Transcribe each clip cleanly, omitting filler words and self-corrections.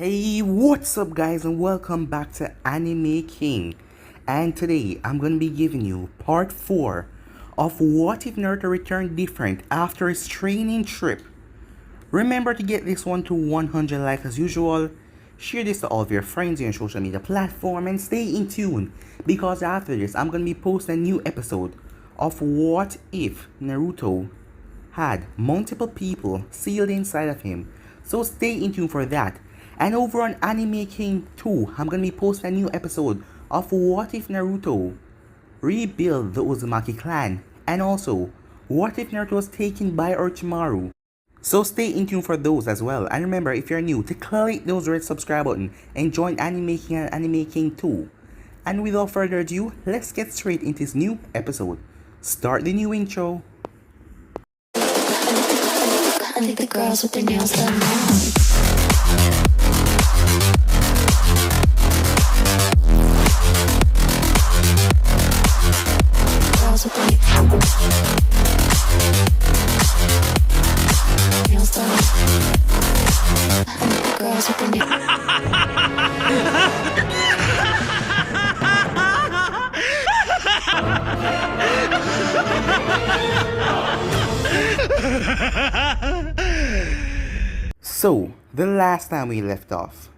Hey, what's up guys, and welcome back to Anime King. And today I'm going to be giving you part 4 of what if Naruto returned different after his training trip. Remember to get this one to 100 likes as usual. Share this to all of your friends on your social media platform and stay in tune, because after this I'm going to be posting a new episode of what if Naruto had multiple people sealed inside of him. So stay in tune for that. And over on Anime King 2, I'm gonna be posting a new episode of what if Naruto rebuild the Uzumaki clan, and also what if Naruto was taken by Orochimaru. So stay in tune for those as well. And remember, if you're new, to click those red subscribe button and join Anime King and Anime King 2. And without further ado, let's get straight into this new episode. Start the new intro. I think the girls with their nails done now. Girls with their nails done. I think the girls with their So, the last time we left off,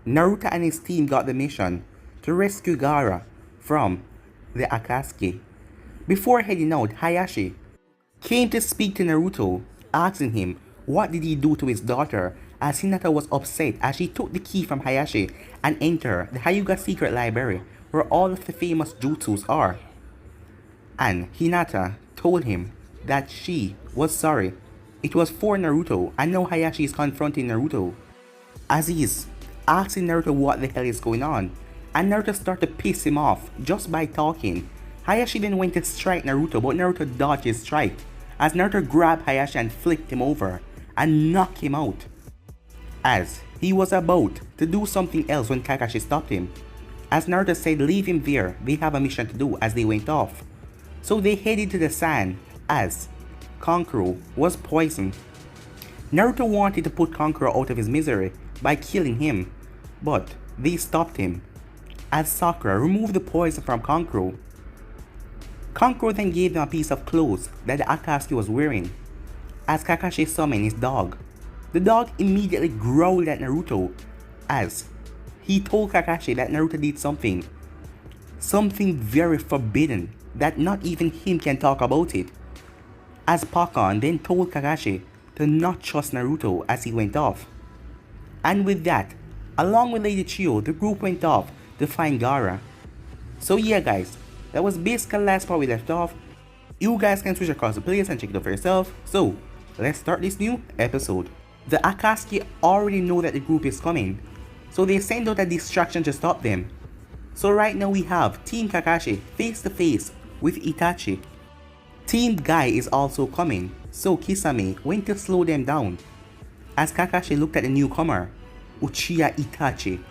Naruto and his team got the mission to rescue Gaara from the Akatsuki. Before heading out, Hayashi came to speak to Naruto, asking him what did he do to his daughter, as Hinata was upset as she took the key from Hayashi and entered the Hyuga secret library where all of the famous jutsus are. And Hinata told him that she was sorry. It was for Naruto, and now Hayashi is confronting Naruto. As he's asking Naruto what the hell is going on, and Naruto started to piss him off just by talking. Hayashi then went to strike Naruto, but Naruto dodged his strike, as Naruto grabbed Hayashi and flicked him over and knocked him out. As he was about to do something else when Kakashi stopped him. As Naruto said leave him there, they have a mission to do, as they went off. So they headed to the sand as Kankuro was poisoned. Naruto wanted to put Kankuro out of his misery by killing him, but they stopped him as Sakura removed the poison from Kankuro. Kankuro then gave them a piece of clothes that the Akatsuki was wearing. As Kakashi summoned his dog, the dog immediately growled at Naruto as he told Kakashi that Naruto did something very forbidden that not even him can talk about it. As Pakon then told Kakashi to not trust Naruto as he went off. And with that, along with Lady Chiyo, the group went off to find Gaara. So yeah guys, that was basically the last part we left off. You guys can switch across the place and check it out for yourself. So let's start this new episode. The Akatsuki already know that the group is coming, so they send out a distraction to stop them. So right now we have Team Kakashi face to face with Itachi. Team Guy is also coming, so Kisame went to slow them down. As Kakashi looked at the newcomer, Uchiha Itachi.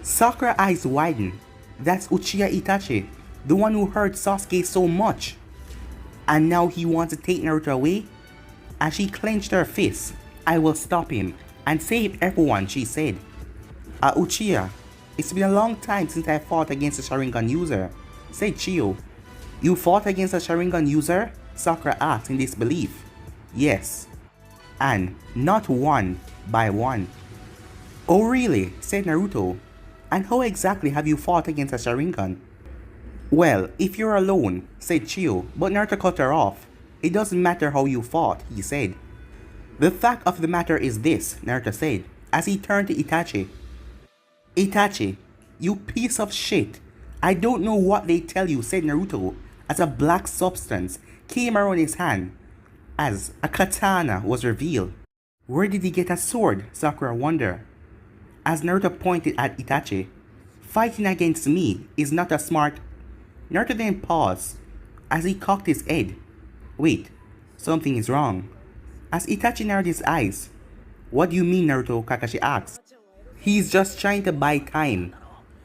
Sakura's eyes widened. That's Uchiha Itachi, the one who hurt Sasuke so much. And now he wants to take Naruto away? As she clenched her fists, I will stop him and save everyone, she said. Uchiha, it's been a long time since I fought against a Sharingan user, said Chiyo. You fought against a Sharingan user? Sakura asked in disbelief. Yes. And not one by one. Oh really? Said Naruto. And how exactly have you fought against a Sharingan? Well, if you're alone, said Chiyo, but Naruto cut her off. It doesn't matter how you fought, he said. The fact of the matter is this, Naruto said, as he turned to Itachi. Itachi, you piece of shit. I don't know what they tell you, said Naruto, as a black substance came around his hand, as a katana was revealed. Where did he get a sword? Sakura wondered. As Naruto pointed at Itachi. Fighting against me is not a smart... Naruto then paused, as he cocked his head. Wait, something is wrong. As Itachi narrowed his eyes. What do you mean, Naruto? Kakashi asked. He's just trying to buy time,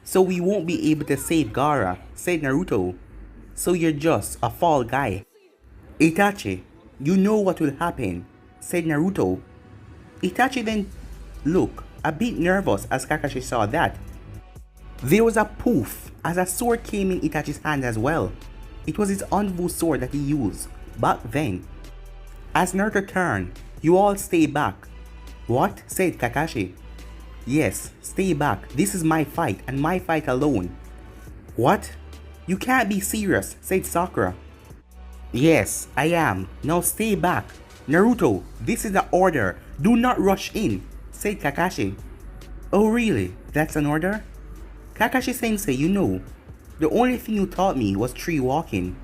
so we won't be able to save Gaara, said Naruto. So you're just a fall guy. Itachi, you know what will happen, said Naruto. Itachi then looked a bit nervous as Kakashi saw that. There was a poof as a sword came in Itachi's hand as well. It was his Anvu sword that he used back then. As Naruto turned, "You all stay back." "What?" said Kakashi. "Yes, stay back. This is my fight and my fight alone." "What? You can't be serious," said Sakura. "Yes, I am. Now stay back." "Naruto, this is the order. Do not rush in," said Kakashi. "Oh really? That's an order?" "Kakashi-sensei, you know, the only thing you taught me was tree walking.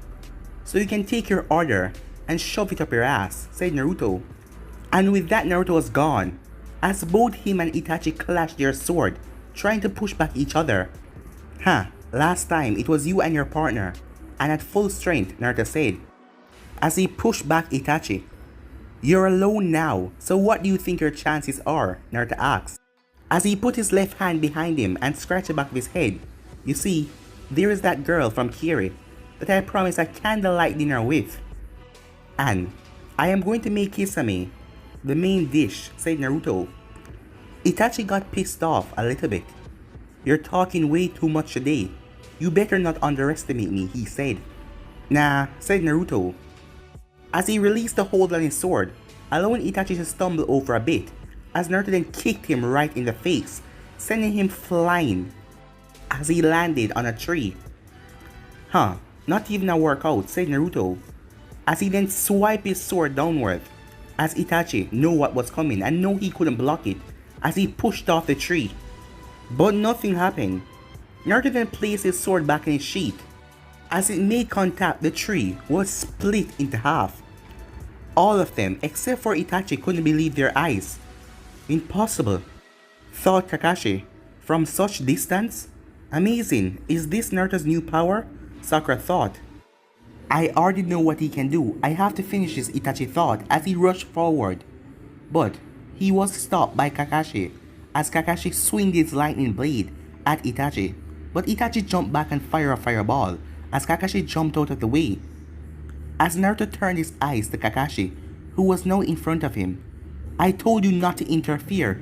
So you can take your order and shove it up your ass," said Naruto. And with that, Naruto was gone, as both him and Itachi clashed their sword, trying to push back each other. Last time it was you and your partner, and at full strength," Naruto said, as he pushed back Itachi. "You're alone now, so what do you think your chances are?" Naruto asked, as he put his left hand behind him and scratched the back of his head. "You see, there is that girl from Kiri that I promised a candlelight dinner with. And I am going to make kisame the main dish," said Naruto. Itachi got pissed off a little bit. "You're talking way too much today. You better not underestimate me," he said. "Nah," said Naruto, as he released the hold on his sword, allowing Itachi to stumble over a bit, as Naruto then kicked him right in the face, sending him flying as he landed on a tree. Not even a workout," said Naruto, as he then swiped his sword downward, as Itachi knew what was coming and knew he couldn't block it, as he pushed off the tree. But nothing happened. Naruto then placed his sword back in its sheath. As it made contact, the tree was split into half. All of them, except for Itachi, couldn't believe their eyes. "Impossible," thought Kakashi. "From such distance? Amazing. Is this Naruto's new power?" Sakura thought. "I already know what he can do. I have to finish this," Itachi thought as he rushed forward. But he was stopped by Kakashi as Kakashi swinged his lightning blade at Itachi. But Itachi jumped back and fired a fireball as Kakashi jumped out of the way. As Naruto turned his eyes to Kakashi, who was now in front of him. "I told you not to interfere.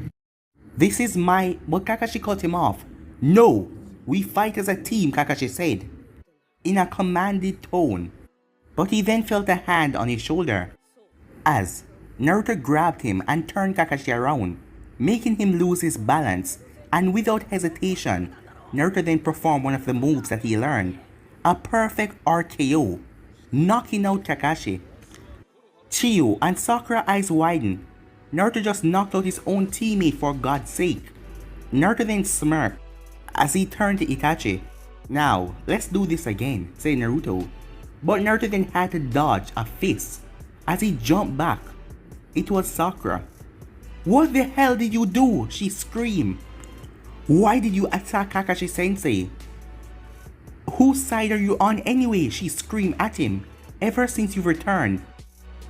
This is my..." But Kakashi cut him off. "No! We fight as a team," Kakashi said, in a commanding tone. But he then felt a hand on his shoulder, as Naruto grabbed him and turned Kakashi around, making him lose his balance, and without hesitation, Naruto then performed one of the moves that he learned, a perfect RKO, knocking out Kakashi. Chiyo and Sakura eyes widened. Naruto just knocked out his own teammate, for God's sake. Naruto then smirked as he turned to Itachi. "Now, let's do this again," said Naruto. But Naruto then had to dodge a fist as he jumped back. It was Sakura. "What the hell did you do?" she screamed. "Why did you attack Kakashi-sensei? Whose side are you on anyway?" she screamed at him. "Ever since you've returned,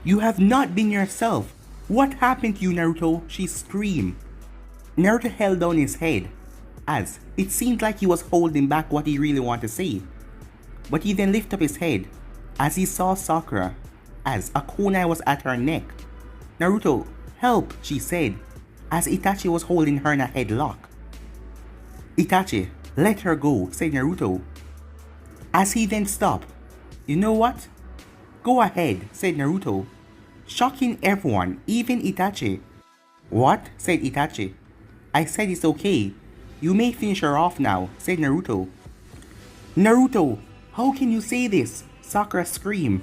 you have not been yourself. What happened to you, Naruto?" she screamed. Naruto held down his head, as it seemed like he was holding back what he really wanted to say. But he then lifted up his head as he saw Sakura, as a kunai was at her neck. "Naruto, help," she said, as Itachi was holding her in a headlock. "Itachi, let her go," said Naruto, as he then stopped. "You know what? Go ahead," said Naruto, shocking everyone, even Itachi. "What?" said Itachi. "I said it's okay. You may finish her off now," said Naruto. "Naruto, how can you say this?" Sakura screamed.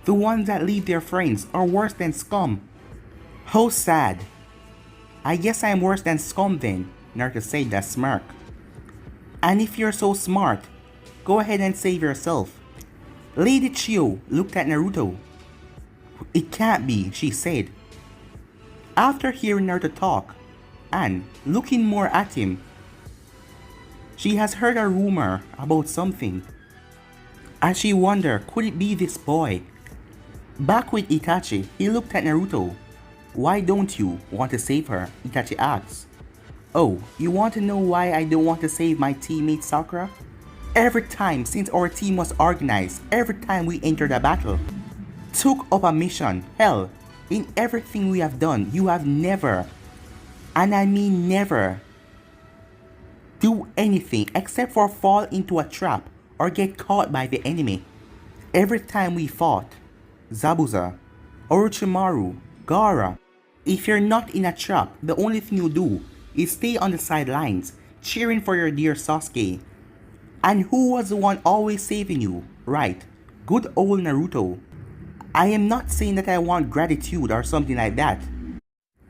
"The ones that leave their friends are worse than scum." "How sad." "I guess I am worse than scum then," Naruto said with a smirk. "And if you're so smart, go ahead and save yourself." Lady Chiyo looked at Naruto. "It can't be," she said. After hearing Naruto talk, and looking more at him, she has heard a rumor about something, as she wondered, could it be this boy? Back with Itachi, he looked at Naruto. "Why don't you want to save her?" Itachi asked. "Oh, you want to know why I don't want to save my teammate Sakura? Every time since our team was organized, every time we entered a battle, took up a mission, hell, in everything we have done, you have never And I mean never do anything except for fall into a trap or get caught by the enemy. Every time we fought, Zabuza, Orochimaru, Gaara, if you're not in a trap, the only thing you do is stay on the sidelines, cheering for your dear Sasuke. And who was the one always saving you? Right, good old Naruto. I am not saying that I want gratitude or something like that.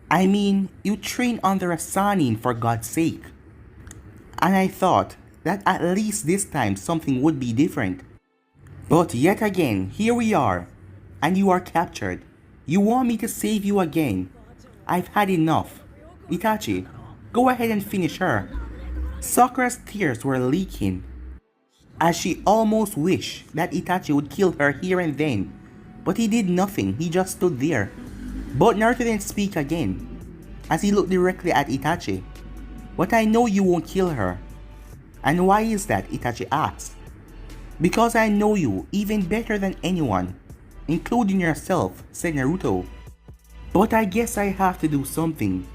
I mean, you train under a Sanin for God's sake. And I thought that at least this time something would be different. But yet again, here we are, and you are captured. You want me to save you again. I've had enough. Itachi, go ahead and finish her. Sakura's tears were leaking, as she almost wished that Itachi would kill her here and then. But he did nothing, he just stood there. But Naruto didn't speak again, as he looked directly at Itachi. But I know you won't kill her. And why is that? Itachi asked. Because I know you even better than anyone, including yourself, said Naruto. But I guess I have to do something.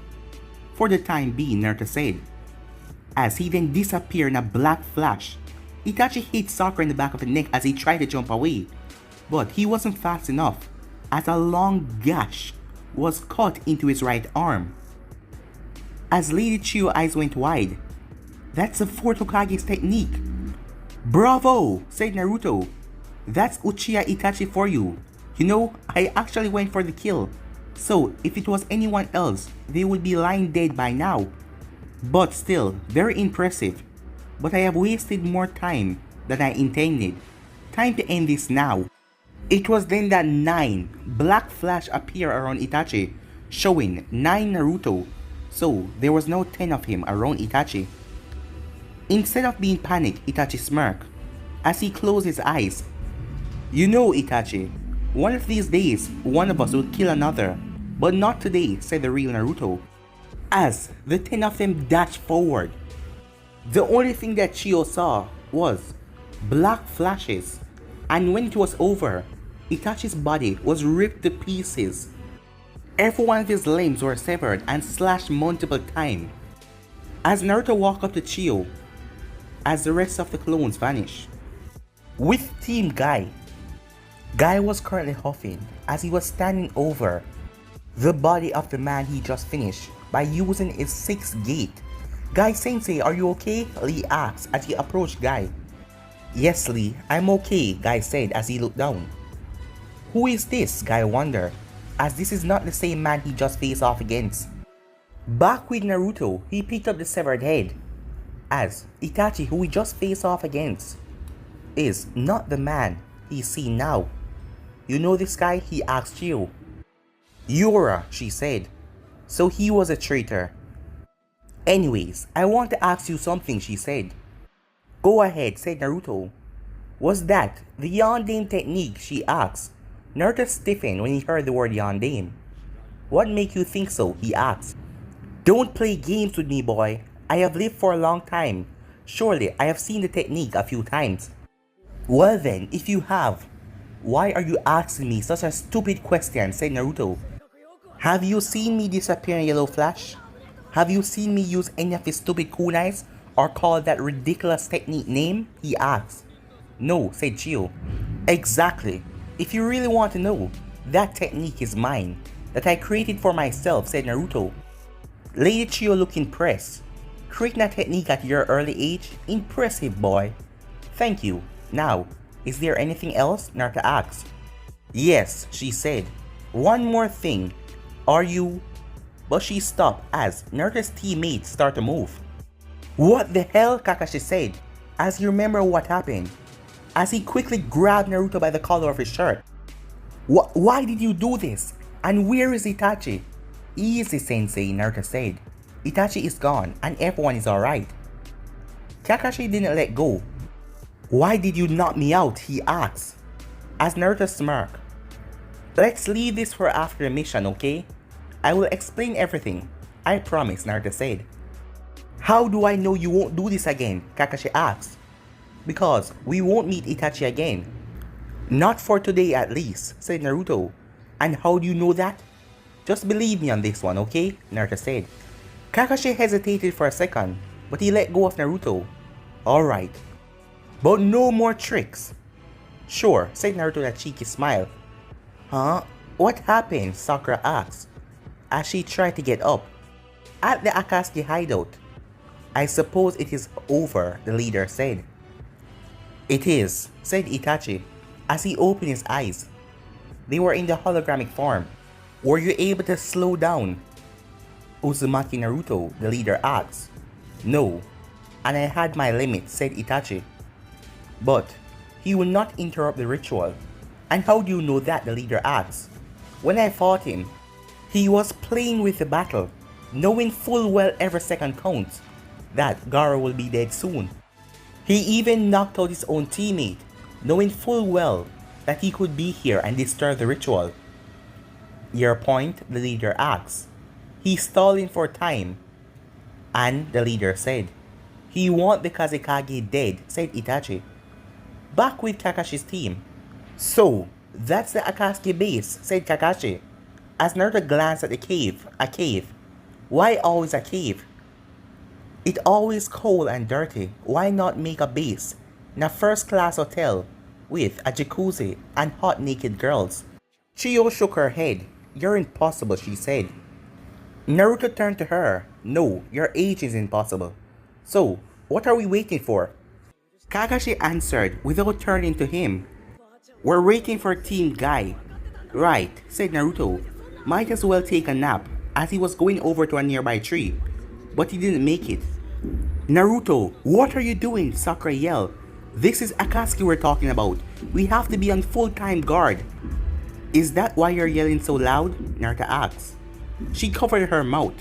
For the time being, Naruto said, as he then disappeared in a black flash. Itachi hit Sakura in the back of the neck as he tried to jump away, but he wasn't fast enough, as a long gash was cut into his right arm. As Lady Chiyo's eyes went wide, that's the fourth Hokage's technique. Bravo, said Naruto. That's Uchiha Itachi for you. You know, I actually went for the kill. So if it was anyone else, they would be lying dead by now. But still, very impressive. But I have wasted more time than I intended. Time to end this now. It was then that 9 black flash appeared around Itachi, showing 9 Naruto. So there was no 10 of him around Itachi. Instead of being panicked, Itachi smirked as he closed his eyes. You know, Itachi, one of these days, one of us will kill another. But not today, said the real Naruto, as the 10 of them dashed forward. The only thing that Chiyo saw was black flashes, and when it was over, Itachi's body was ripped to pieces. Every one of his limbs were severed and slashed multiple times. As Naruto walked up to Chiyo, as the rest of the clones vanished. With Team Guy, Guy was currently huffing as he was standing over the body of the man he just finished by using his 6th gate. Guy Sensei, are you okay? Lee asked as he approached Guy. Yes, Lee, I'm okay, Guy said as he looked down. Who is this? Guy wondered, as this is not the same man he just faced off against. Back with Naruto, he picked up the severed head, as Itachi, who he just faced off against, is not the man he's seen now. You know this guy? He asked Chiyo. Yura, she said. So he was a traitor. Anyways, I want to ask you something, she said. Go ahead, said Naruto. Was that the Yondaime technique? She asked. Naruto stiffened when he heard the word Yondaime. What make you think so? He asked. Don't play games with me, boy. I have lived for a long time. Surely I have seen the technique a few times. Well then, if you have, why are you asking me such a stupid question? Said Naruto. Have you seen me disappear in Yellow Flash? Have you seen me use any of his stupid kunais or call that ridiculous technique name? He asked. No, said Chiyo. Exactly. If you really want to know, that technique is mine, that I created for myself, said Naruto. Lady Chiyo looked impressed. Creating a technique at your early age? Impressive, boy. Thank you. Now, is there anything else? Naruto asked. Yes, she said. One more thing. Are you... But she stopped as Naruto's teammates started to move. What the hell? Kakashi said, as he remembered what happened, as he quickly grabbed Naruto by the collar of his shirt. Why did you do this? And where is Itachi? Easy, Sensei, Naruto said. Itachi is gone and everyone is alright. Kakashi didn't let go. Why did you knock me out? He asked, as Naruto smirked. Let's leave this for after the mission, okay? I will explain everything. I promise, Naruto said. How do I know you won't do this again? Kakashi asked. Because we won't meet Itachi again. Not for today at least, said Naruto. And how do you know that? Just believe me on this one, okay? Naruto said. Kakashi hesitated for a second, but he let go of Naruto. Alright, but no more tricks. Sure, said Naruto with a cheeky smile. Huh? What happened? Sakura asked, as she tried to get up. At the Akatsuki hideout. I suppose it is over, the leader said. It is, said Itachi, as he opened his eyes. They were in the hologramic form. Were you able to slow down? Uzumaki Naruto, the leader asked. No, and I had my limit, said Itachi. But he will not interrupt the ritual. And how do you know that, the leader asked. When I fought him, he was playing with the battle, knowing full well every second counts, that Gaara will be dead soon. He even knocked out his own teammate, knowing full well that he could be here and disturb the ritual. Your point, the leader asked. He's stalling for time. And the leader said, he want the Kazekage dead, said Itachi. Back with Kakashi's team. So, that's the Akatsuki base, said Kakashi, as Naruto glanced at the cave. A cave. Why always a cave? It always cold and dirty. Why not make a base in a first-class hotel with a jacuzzi and hot naked girls? Chiyo shook her head. You're impossible, she said. Naruto turned to her. No, your age is impossible. So, what are we waiting for? Kakashi answered without turning to him. We're waiting for Team Guy. Right, said Naruto. Might as well take a nap, as he was going over to a nearby tree. But he didn't make it. Naruto, what are you doing? Sakura yelled. This is Akatsuki we're talking about. We have to be on full-time guard. Is that why you're yelling so loud? Naruto asked. She covered her mouth.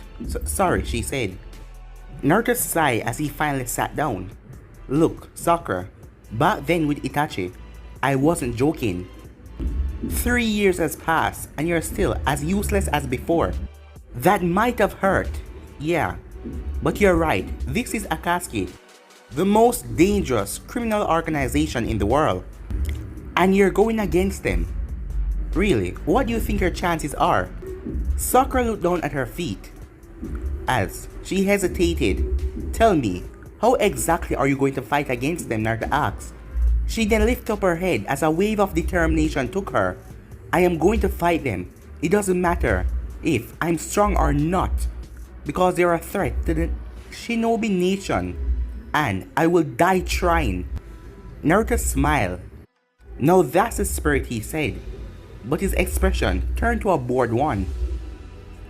Sorry, she said. Naruto sighed as he finally sat down. Look, Sakura, back then with Itachi, I wasn't joking. 3 years has passed and you're still as useless as before. That might have hurt, yeah. But you're right, this is Akatsuki, the most dangerous criminal organization in the world. And you're going against them. Really, what do you think your chances are? Sakura looked down at her feet. As she hesitated, tell me, how exactly are you going to fight against them? Naruto asked. She then lifted up her head as a wave of determination took her. I am going to fight them. It doesn't matter if I'm strong or not, because they're a threat to the Shinobi Nation, and I will die trying. Naruto smiled. Now that's the spirit, he said, but his expression turned to a bored one.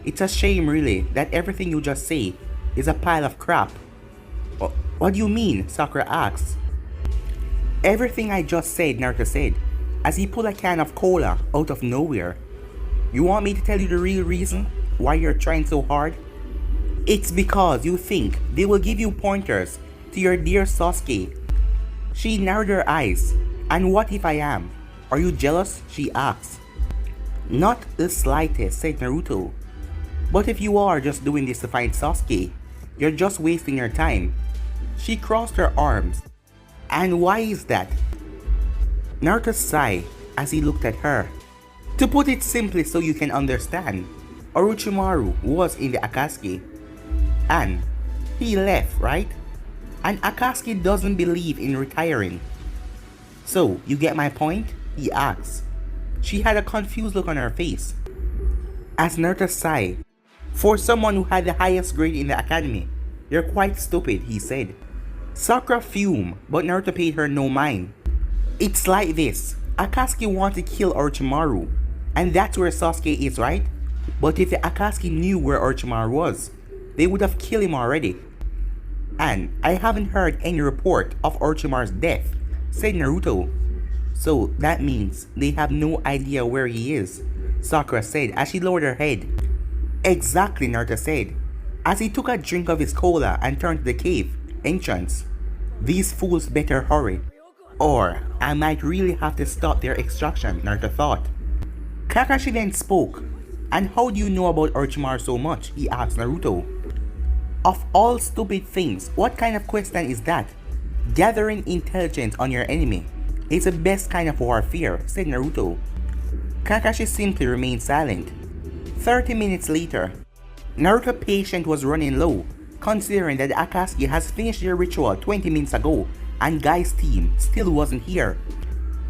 It's a shame really that everything you just say is a pile of crap. What do you mean? Sakura asked. Everything I just said, Naruto said, as he pulled a can of cola out of nowhere. You want me to tell you the real reason why you're trying so hard? It's because you think they will give you pointers to your dear Sasuke. She narrowed her eyes. And what if I am? Are you jealous? She asked. Not the slightest, said Naruto. But if you are just doing this to find Sasuke, you're just wasting your time. She crossed her arms. And why is that? Naruto sighed as he looked at her. To put it simply so you can understand, Orochimaru was in the Akatsuki. And he left, right? And Akatsuki doesn't believe in retiring. So, you get my point? He asked. She had a confused look on her face. As Naruto sighed, for someone who had the highest grade in the academy, you're quite stupid, he said. Sakura fumed, but Naruto paid her no mind. It's like this, Akatsuki wanted to kill Orochimaru, and that's where Sasuke is, right? But if the Akatsuki knew where Orochimaru was, they would have killed him already. And I haven't heard any report of Orochimaru's death, said Naruto. So that means they have no idea where he is, Sakura said as she lowered her head. Exactly, Naruto said, as he took a drink of his cola and turned to the cave entrance. These fools better hurry, or I might really have to stop their extraction, Naruto thought. Kakashi then spoke. And how do you know about Orochimaru so much? He asked Naruto. Of all stupid things, what kind of question is that? Gathering intelligence on your enemy is the best kind of warfare, said Naruto. Kakashi simply remained silent. 30 minutes later, Naruto's patience was running low, considering that the Akatsuki has finished their ritual 20 minutes ago and Guy's team still wasn't here.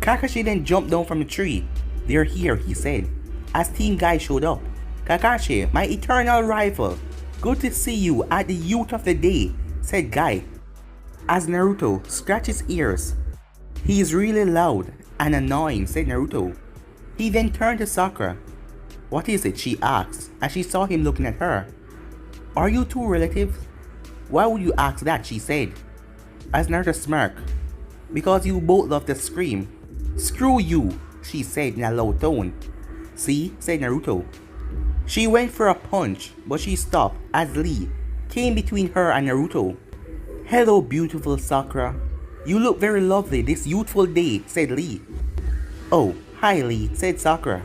Kakashi then jumped down from the tree. "They're here," he said, as Team Guy showed up. "Kakashi, my eternal rival. Good to see you at the youth of the day," said Guy, as Naruto scratched his ears. "He is really loud and annoying," said Naruto. He then turned to Sakura. "What is it?" she asked, as she saw him looking at her. "Are you two relatives?" "Why would you ask that?" she said, as Naruto smirked. "Because you both love to scream." "Screw you," she said in a low tone. "See?" said Naruto. She went for a punch, but she stopped as Lee came between her and Naruto. "Hello, beautiful Sakura. You look very lovely this youthful day," said Lee. "Oh, hi Lee," said Sakura.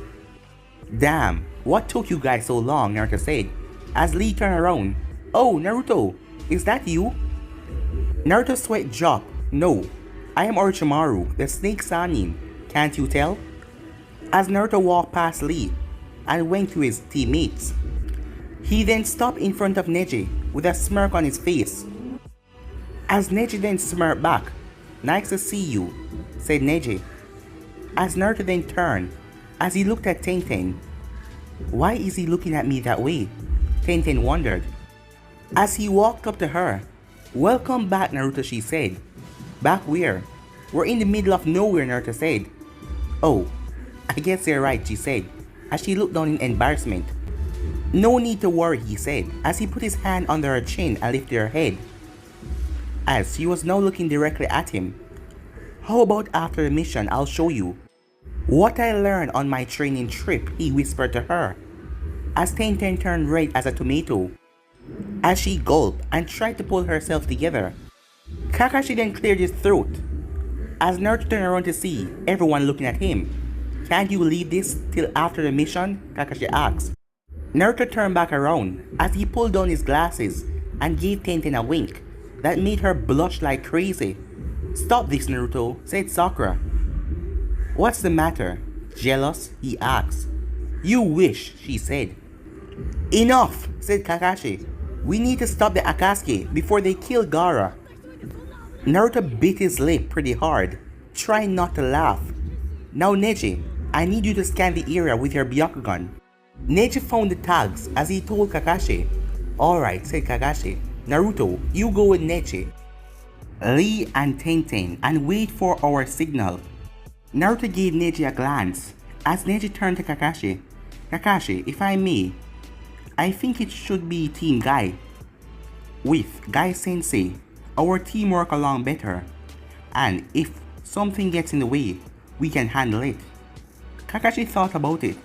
"Damn, what took you guys so long?" Naruto said, as Lee turned around. "Oh, Naruto, is that you?" Naruto's sweat dropped. "No, I am Orochimaru, the Snake Sannin. Can't you tell?" As Naruto walked past Lee and went to his teammates, he then stopped in front of Neji with a smirk on his face. As Neji then smirked back. "Nice to see you," said Neji. As Naruto then turned, as he looked at Tenten. "Why is he looking at me that way?" Tenten wondered. As he walked up to her. "Welcome back, Naruto," she said. "Back where?" "We're in the middle of nowhere," Naruto said. "Oh, I guess you're right," she said, as she looked down in embarrassment. "No need to worry," he said, as he put his hand under her chin and lifted her head, as she was now looking directly at him. "How about after the mission I'll show you what I learned on my training trip," he whispered to her, as Tenten turned red as a tomato, as she gulped and tried to pull herself together. Kakashi then cleared his throat, as Naruto turned around to see everyone looking at him. "Can't you leave this till after the mission?" Kakashi asked. Naruto turned back around as he pulled down his glasses and gave Tenten a wink that made her blush like crazy. "Stop this, Naruto," said Sakura. "What's the matter? Jealous?" he asked. "You wish," she said. "Enough," said Kakashi. "We need to stop the Akatsuki before they kill Gaara." Naruto bit his lip pretty hard, trying not to laugh. "Now Neji, I need you to scan the area with your Byakugan." Neji found the tags as he told Kakashi. "Alright," said Kakashi. "Naruto, you go with Neji, Lee and Tenten and wait for our signal." Naruto gave Neji a glance as Neji turned to Kakashi. "Kakashi, if I may, I think it should be Team Guy. With Guy Sensei, our team work along better, and if something gets in the way, we can handle it." Kakashi thought about it.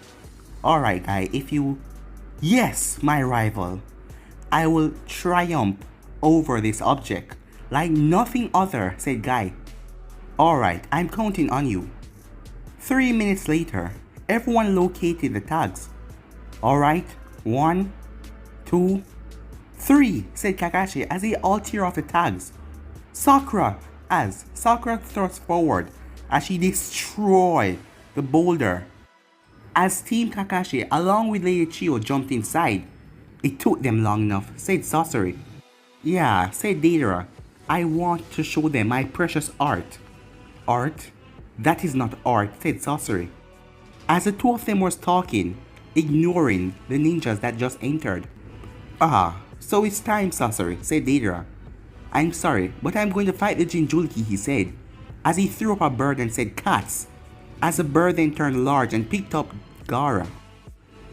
"Alright Guy, if you..." "Yes, my rival. I will triumph over this object like nothing other," said Guy. "Alright, I'm counting on you." 3 minutes later, everyone located the tags. "Alright, 1, 2, 3, said Kakashi as they all tear off the tags. "Sakura!" as Sakura thrust forward as she destroyed the boulder. As Team Kakashi along with Lady Chiyo jumped inside. "It took them long enough," said Sasori. "Yeah," said Deidara. "I want to show them my precious art." "Art? That is not art," said Sasori, as the two of them was talking, ignoring the ninjas that just entered. "Ah, so it's time, Sasori," said Deidara. "I'm sorry, but I'm going to fight the Jinchuriki," he said, as he threw up a bird and said cats, as the bird then turned large and picked up Gaara.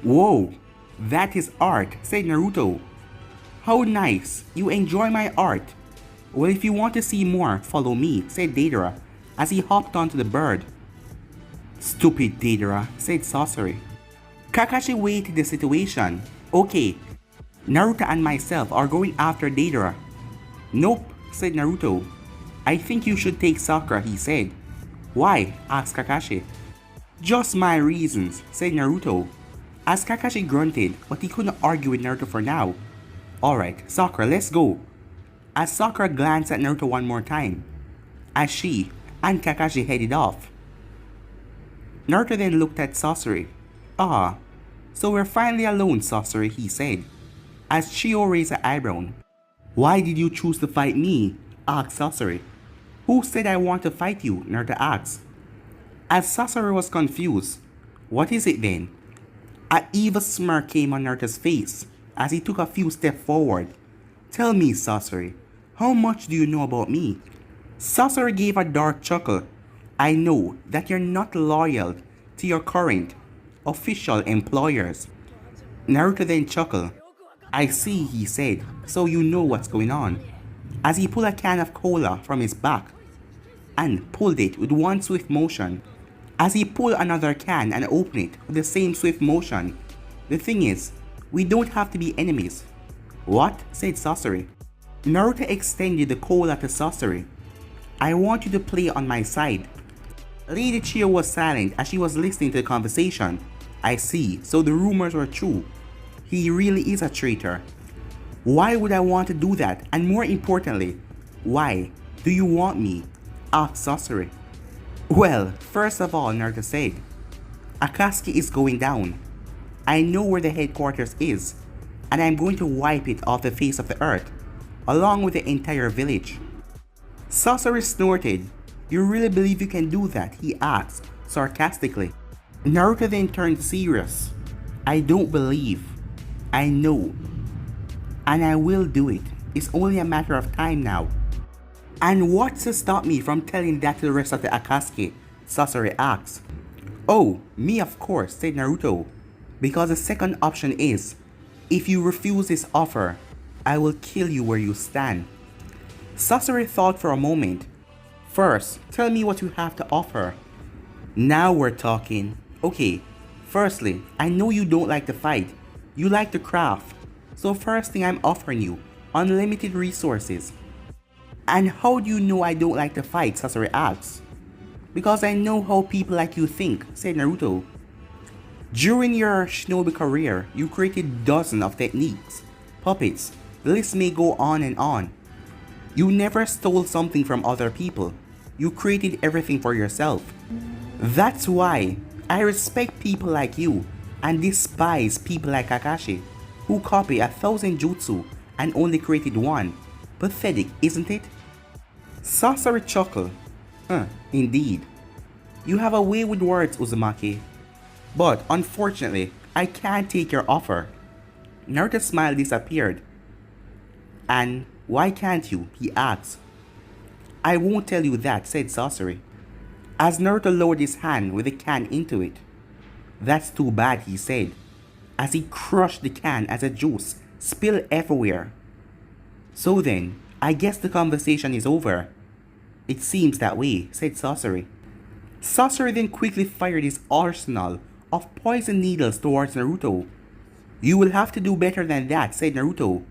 "Whoa, that is art," said Naruto. "How nice, you enjoy my art. Well, if you want to see more, follow me," said Deidara, as he hopped onto the bird. "Stupid Deidara," said Sasori. Kakashi weighed the situation. "Okay, Naruto and myself are going after Deidara." "Nope," said Naruto. "I think you should take Sakura," he said. "Why?" asked Kakashi. "Just my reasons," said Naruto, as Kakashi grunted, but he couldn't argue with Naruto for now. "Alright, Sakura, let's go." As Sakura glanced at Naruto one more time, as she and Kakashi headed off. Naruto then looked at Sasori. "Ah, so we're finally alone, Sasori," he said. As Chiyo raised her eyebrow. Why did you choose to fight me? Asked Sasori. Who said I want to fight you? Naruto asked. As Sasori was confused. What is it then? An evil smirk came on Naruto's face as he took a few steps forward. Tell me, Sasori, how much do you know about me? Sasori gave a dark chuckle. I know that you're not loyal to your current official employers. Naruto then chuckled. I see, he said, so you know what's going on. As he pulled a can of cola from his back and pulled it with one swift motion. As he pulled another can and opened it with the same swift motion. The thing is, we don't have to be enemies. What? Said Sasori. Naruto extended the cola to Sasori. I want you to play on my side. Lady Chiyo was silent as she was listening to the conversation. I see, so the rumors were true. He really is a traitor. Why would I want to do that? And more importantly, why do you want me? Asked Sasori. Well, first of all, Naruto said, Akatsuki is going down. I know where the headquarters is, and I'm going to wipe it off the face of the earth, along with the entire village. Sasori snorted. You really believe you can do that? He asked, sarcastically. Naruto then turned serious. I don't believe. I know. And I will do it. It's only a matter of time now. And what's to stop me from telling that to the rest of the Akatsuki? Sasori asked. Oh, me of course, said Naruto. Because the second option is, if you refuse this offer, I will kill you where you stand. Sasori thought for a moment. First, tell me what you have to offer. Now we're talking. Okay, firstly, I know you don't like to fight. You like to craft. So first thing I'm offering you, unlimited resources. And how do you know I don't like to fight? Sasori asked. Because I know how people like you think, said Naruto. During your shinobi career, you created dozens of techniques, puppets, the list may go on and on. You never stole something from other people. You created everything for yourself. That's why I respect people like you and despise people like Kakashi, who copy 1,000 jutsu and only created one. Pathetic, isn't it? Sasori chuckled. Indeed. You have a way with words, Uzumaki. But unfortunately, I can't take your offer. Naruto's smile disappeared. And why can't you? He asked. I won't tell you that, said Sasori. As Naruto lowered his hand with the can into it. That's too bad, he said, as he crushed the can as the juice spilled everywhere. So then, I guess the conversation is over. It seems that way, said Sasori. Sasori then quickly fired his arsenal of poison needles towards Naruto. You will have to do better than that, said Naruto,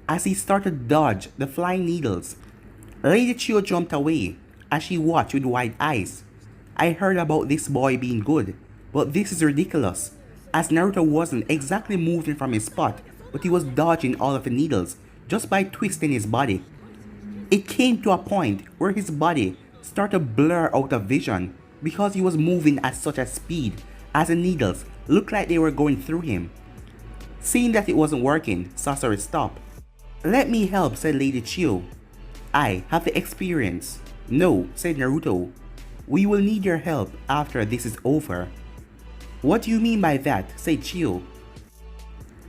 as he started to dodge the flying needles. Lady Chiyo jumped away as she watched with wide eyes. I heard about this boy being good, but this is ridiculous, as Naruto wasn't exactly moving from his spot, but he was dodging all of the needles just by twisting his body. It came to a point where his body started to blur out of vision because he was moving at such a speed as the needles looked like they were going through him. Seeing that it wasn't working, Sasori stopped. Let me help, said Lady Chiyo. I have the experience. No, said Naruto. We will need your help after this is over. What do you mean by that? Said Chiyo,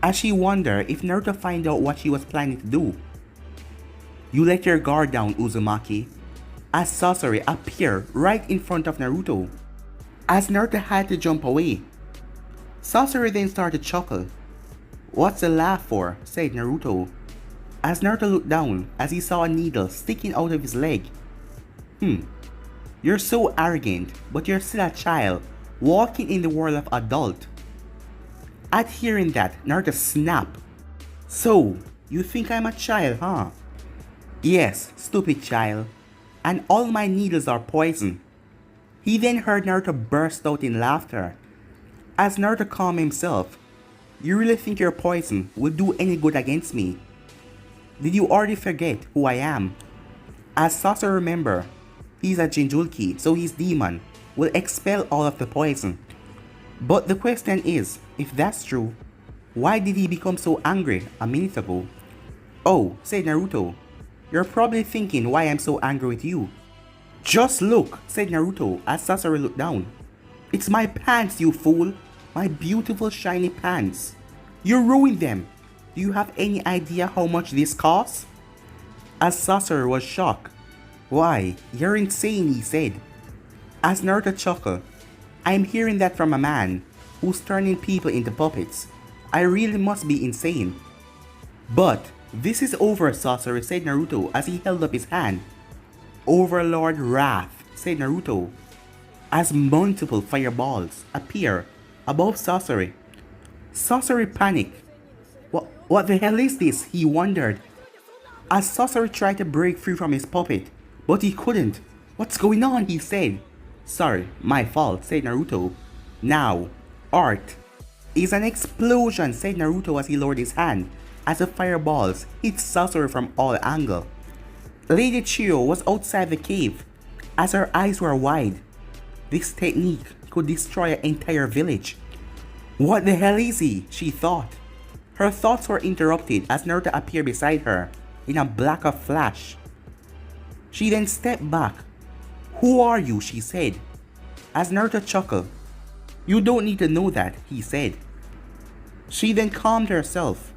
as she wondered if Naruto find out what she was planning to do. You let your guard down, Uzumaki, as Sasori appeared right in front of Naruto. As Naruto had to jump away, Sasori then started to chuckle. What's the laugh for? Said Naruto, as Naruto looked down as he saw a needle sticking out of his leg. You're so arrogant, but you're still a child, walking in the world of adult. At hearing that, Naruto snapped. So, you think I'm a child, huh? Yes, stupid child. And all my needles are poison. He then heard Naruto burst out in laughter. As Naruto calmed himself, you really think your poison will do any good against me? Did you already forget who I am? As Sasori remember, he's a Jinjulki, so his demon will expel all of the poison. But the question is, if that's true, Why did he become so angry a minute ago? Oh, said Naruto. You're probably thinking why I'm so angry with you. Just look, said Naruto as Sasori looked down. It's my pants, you fool. My beautiful shiny pants. You ruined them. Do you have any idea how much this costs? As Sasori was shocked. Why, you're insane, he said. As Naruto chuckled, I'm hearing that from a man who's turning people into puppets. I really must be insane. But this is over, Sasori, said Naruto as he held up his hand. Overlord Wrath, said Naruto, as multiple fireballs appear above Sasori. Sasori panicked. What the hell is this? He wondered. As Sasori tried to break free from his puppet, but he couldn't. What's going on? He said. Sorry, my fault, said Naruto. Now, art. Is an explosion, said Naruto as he lowered his hand as the fireballs hit Sasori from all angles. Lady Chiyo was outside the cave as her eyes were wide. This technique could destroy an entire village. What the hell is he? She thought. Her thoughts were interrupted as Naruto appeared beside her in a black of flash. She then stepped back. Who are you? She said. As Naruto chuckled. You don't need to know that, he said. She then calmed herself.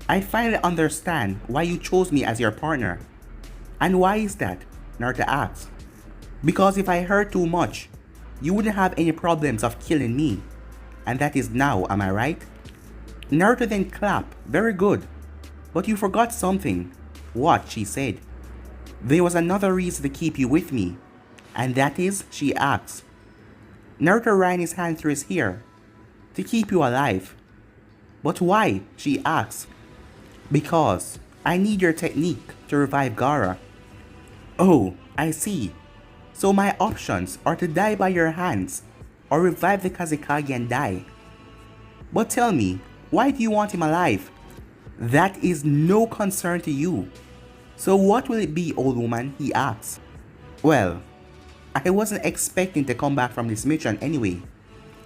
I finally understand why you chose me as your partner. And why is that? Naruto asked. Because if I hurt too much, you wouldn't have any problems of killing me. And that is now, am I right? Naruto then clapped. Very good. But you forgot something. What? She said. There was another reason to keep you with me. And that is, she asked. Naruto ran his hand through his hair. To keep you alive. But why? She asked. Because I need your technique to revive Gaara. Oh, I see. So my options are to die by your hands or revive the Kazekage and die. But tell me, why do you want him alive? That is no concern to you. So what will it be, old woman? He asked. Well, I wasn't expecting to come back from this mission anyway.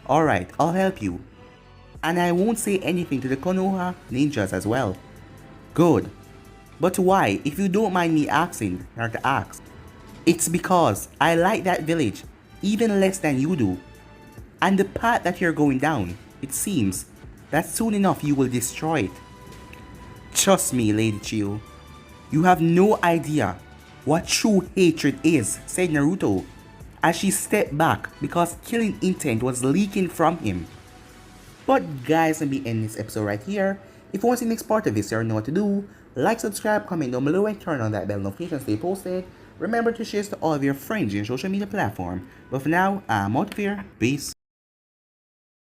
Alright, I'll help you. And I won't say anything to the Konoha ninjas as well. Good. But why, if you don't mind me asking, Naruto asked. It's because I like that village even less than you do. And the path that you're going down, it seems that soon enough you will destroy it. Trust me, Lady Chiyo. You have no idea what true hatred is, said Naruto, as she stepped back because killing intent was leaking from him. But guys, let me end this episode right here. If you want to see the next part of this, you already know what to do. Like, subscribe, comment down below, and turn on that bell notification to stay posted. Remember to share this to all of your friends in your social media platform. But for now, I'm out of here. Peace.